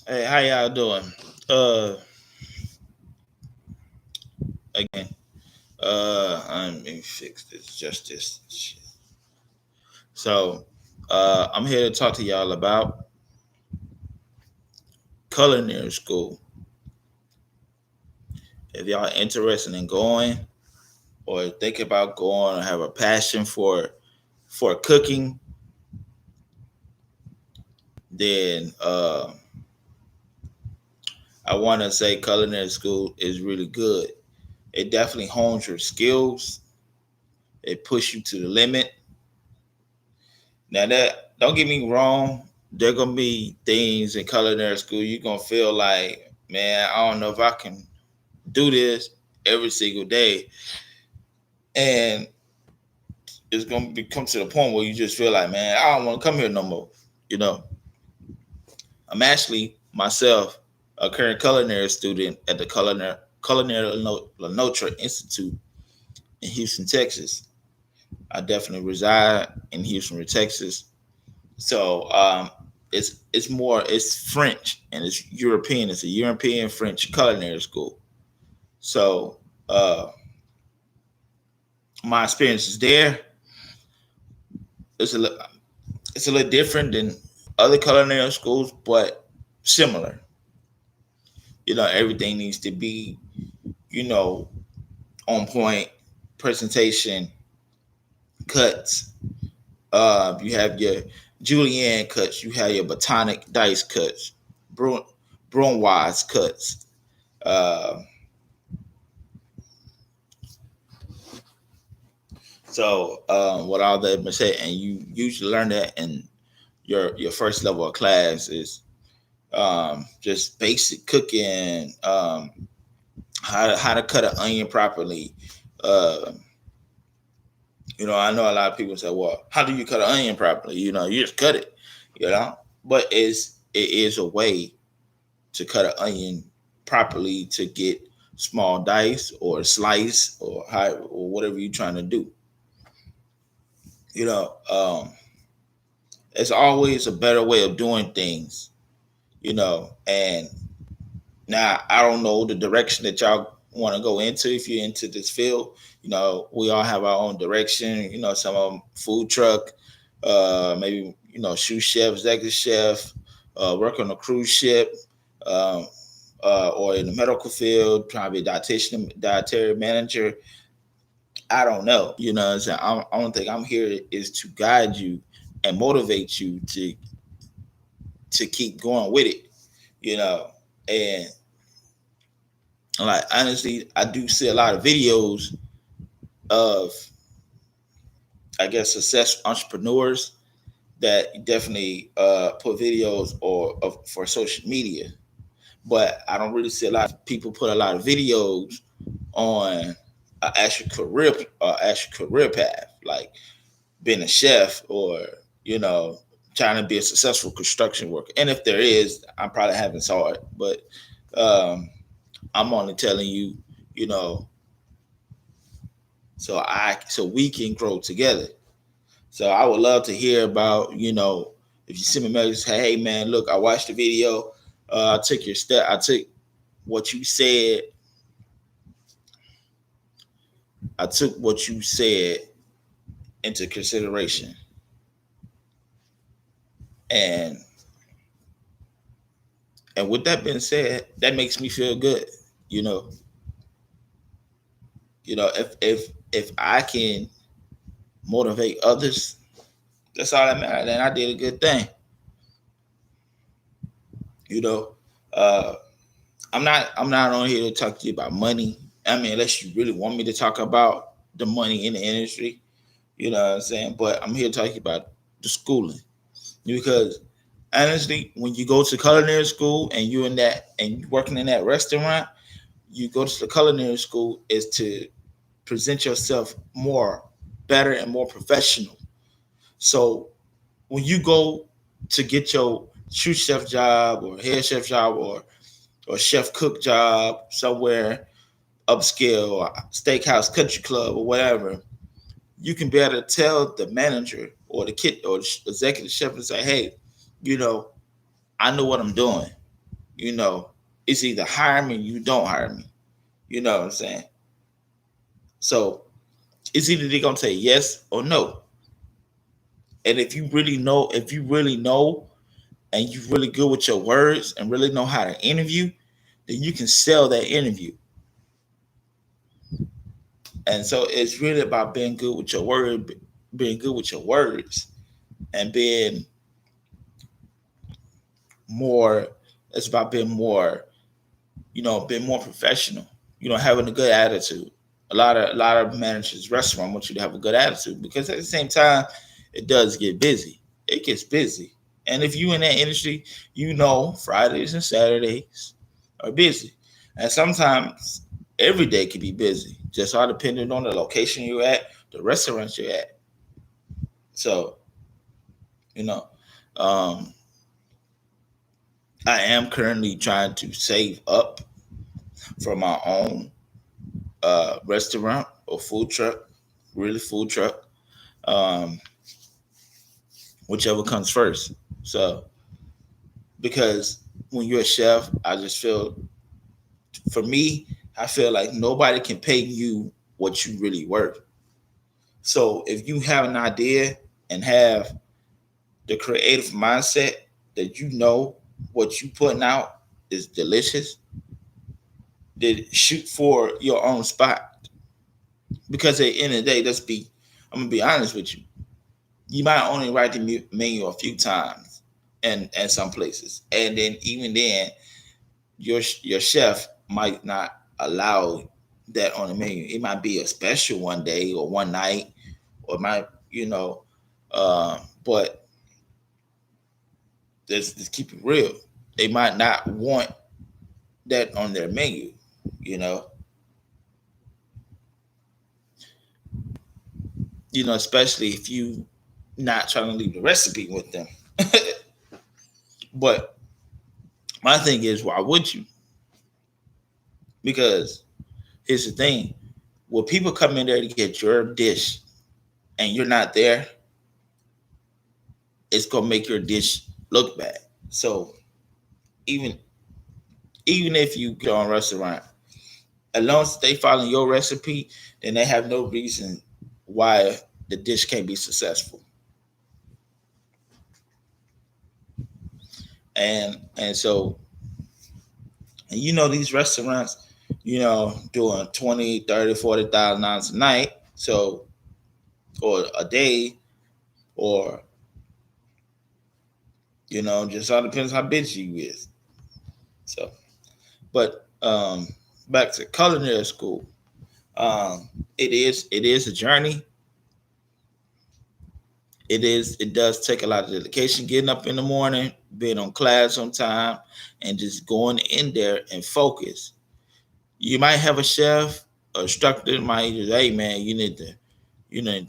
Hey, how y'all doing? Uh, again, let me fix this. Just this shit. So, I'm here to talk to y'all about culinary school. If y'all interested in going or think about going or have a passion for cooking, then I want to say culinary school is really good. It definitely hones your skills. It push you to the limit. Now that don't get me wrong, there gonna be things in culinary school you're gonna feel like, man, I don't know if I can do this every single day, and it's gonna come to the point where you just feel like, man, I don't want to come here no more. You know, I'm actually myself a current culinary student at the Culinary Lenotre Institute in Houston, Texas. I definitely reside in Houston, Texas. So it's French and it's European. It's a European French culinary school. So my experiences there it's a li- it's a little different than other culinary schools, but similar. Everything needs to be you know on point. Presentation, cuts. You have your julienne cuts. You have your botanic dice cuts. Bruin Brunoise cuts. Uh, what all that been said, and you usually learn that in your first level of class is just basic cooking, how to cut an onion properly. Uh, I know a lot of people say, "Well, how do you cut an onion properly?" You just cut it, But it is a way to cut an onion properly to get small dice or slice or whatever you're trying to do. You know, it's always a better way of doing things. And now I don't know the direction that y'all want to go into if you're into this field. We all have our own direction. Some of them food truck, maybe sous chef, executive chef, work on a cruise ship, um, or in the medical field, trying to be a dietary manager. I don't know. What I'm saying? I don't think I'm here is to guide you and motivate you to keep going with it. You know, and like honestly, I do see a lot of videos of, I guess, success entrepreneurs that definitely put videos or of for social media, but I don't really see a lot of people put a lot of videos on actual career path, like being a chef or you know trying to be a successful construction worker. And if there is, I probably haven't saw it, but um, I'm only telling you, you know, so we can grow together. So I would love to hear about, if you send me a message, say, hey man, look, I watched the video. I took what you said. I took what you said into consideration, and with that being said, that makes me feel good. You know, if I can motivate others, that's all that matters. Then I did a good thing. You know, uh, I'm not on here to talk to you about money. I mean, unless you really want me to talk about the money in the industry, you know what I'm saying? But I'm here to talk about the schooling, because honestly, when you go to culinary school and you're in that and you working in that restaurant, you go to the culinary school is to present yourself more better and more professional. So when you go to get your sous chef job or head chef job or chef cook job somewhere upscale or steakhouse country club or whatever, you can be able to tell the manager or the kid or the executive chef and say, hey, you know, I know what I'm doing. You know, it's either hire me, you don't hire me. You know what I'm saying? So it's either they're gonna say yes or no. And if you really know, and you really good with your words and really know how to interview, then you can sell that interview. And so it's really about being good with your word, being good with your words, and being more. It's about being more, being more professional. Having a good attitude. A lot of managers, restaurant want you to have a good attitude because at the same time, it does get busy. It gets busy, and if you in that industry, Fridays and Saturdays are busy, and sometimes every day can be busy. Just all depending on the location you're at, the restaurant you're at. So you know, um, I am currently trying to save up for my own restaurant or food truck, really food truck, um, whichever comes first. So because when you're a chef, I just feel, for me, I feel like nobody can pay you what you really worth. So if you have an idea and have the creative mindset that what you putting out is delicious, then shoot for your own spot. Because at the end of the day, I'm gonna be honest with you. You might only write the menu a few times, and some places, and then even then, your chef might not allow that on the menu. It might be a special one day or one night, or might but let's keep it real. They might not want that on their menu, you know. Especially if you not trying to leave the recipe with them. But my thing is, why would you? Because here's the thing: when people come in there to get your dish and you're not there, it's gonna make your dish look bad. So even even if you go on a restaurant, as long as they follow your recipe, then they have no reason why the dish can't be successful. And so, and these restaurants, doing 20, 30, $40,000 a night, so, or a day, or just all depends how busy you is. So, but back to culinary school. It is a journey. It does take a lot of dedication, getting up in the morning, being on class on time, and just going in there and focus. You might have a chef, a instructor might just, hey man, you need to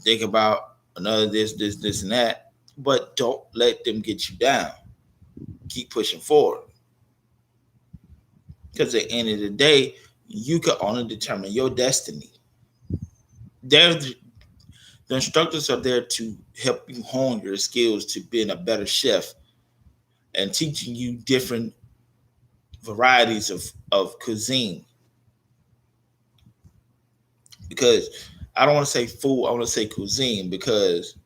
think about another this and that, but don't let them get you down. Keep pushing forward, because at the end of the day, you can only determine your destiny. The instructors are there to help you hone your skills to being a better chef and teaching you different varieties of cuisine. Because I don't want to say food, I want to say cuisine, because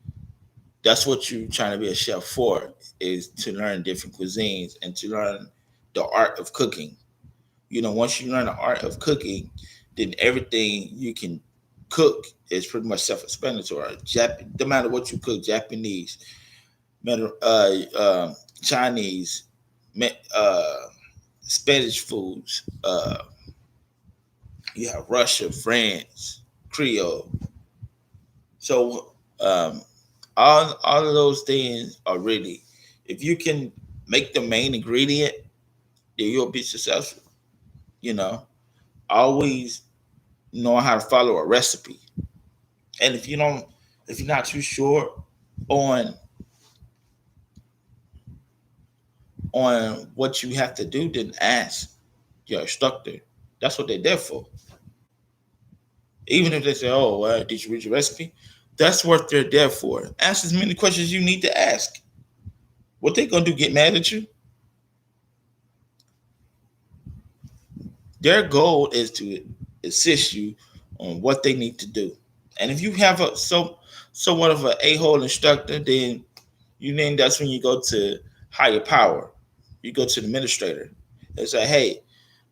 that's what you're trying to be a chef for, is to learn different cuisines and to learn the art of cooking. Once you learn the art of cooking, then everything you can cook is pretty much self-explanatory. No matter what you cook, Japanese, Chinese, uh, Spanish foods. You have Russia, France, Creole. So all of those things are really, if you can make the main ingredient, then you'll be successful. You know, always know how to follow a recipe. And if you're not too sure on what you have to do, then ask your instructor. That's what they're there for. Even if they say, "Oh, well, did you read your recipe?" That's what they're there for. Ask as many questions you need to ask. What they gonna do? Get mad at you? Their goal is to assist you on what they need to do. And if you have a somewhat of an a-hole instructor, then that's when you go to higher power. You go to the administrator and say, "Hey,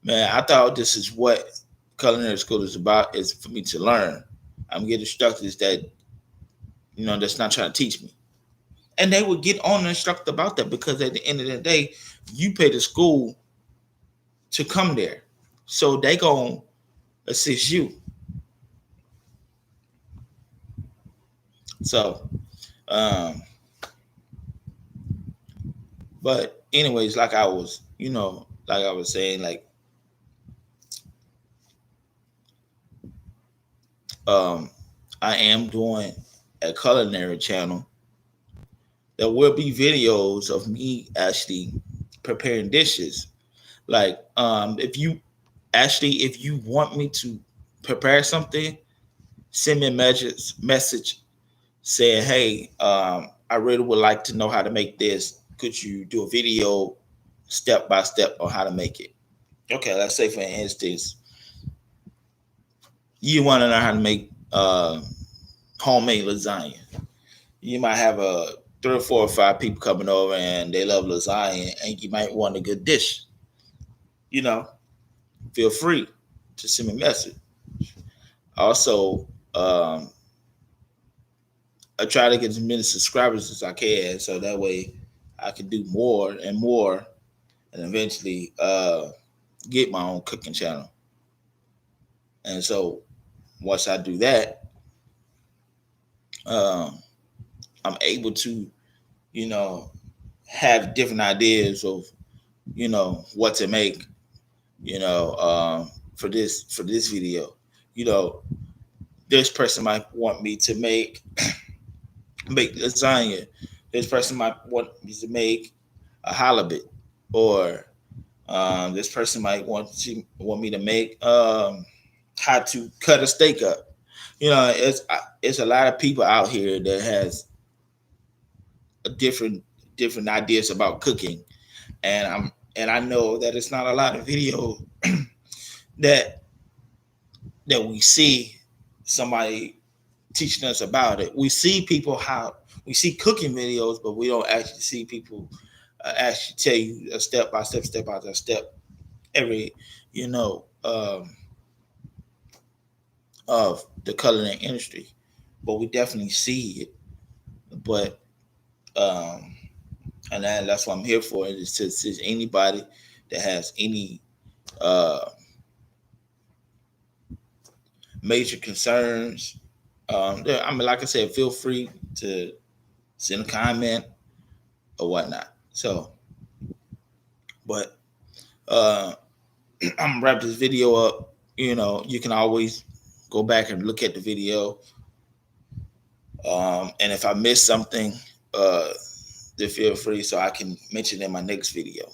man, I thought this is what culinary school is about. Is for me to learn. I'm getting instructors that that's not trying to teach me." And they would get on the instructor about that because at the end of the day, you pay the school to come there, so they gonna assist you. So, um, but anyways, like I was saying, like um, I am doing a culinary channel. There will be videos of me actually preparing dishes. Like, if you want me to prepare something, send me a message saying, "Hey, I really would like to know how to make this. Could you do a video step by step on how to make it?" Okay, let's say for instance, you want to learn how to make homemade lasagna. You might have a 3 or 4 or 5 people coming over and they love lasagna, and you might want a good dish. You know, feel free to send me a message. Also, I try to get as many subscribers as I can, so that way I can do more and more, and eventually get my own cooking channel. And so once I do that, um, I'm able to, you know, have different ideas of, what to make, for this video. You know, this person might want me to make lasagna. This person might want me to make a halibut, or this person might want me to make how to cut a steak up. It's a lot of people out here that has a different ideas about cooking, and I know that it's not a lot of video that we see somebody teaching us about it. We see cooking videos, but we don't actually see people actually tell you a step by step every you know of the culinary industry. But we definitely see it. But um, and that's what I'm here for, is to assist anybody that has any uh, major concerns. Like I said, feel free to send a comment or whatnot. So, but uh, I'm gonna wrap this video up. You can always go back and look at the video. And if I miss something, then feel free so I can mention it in my next video.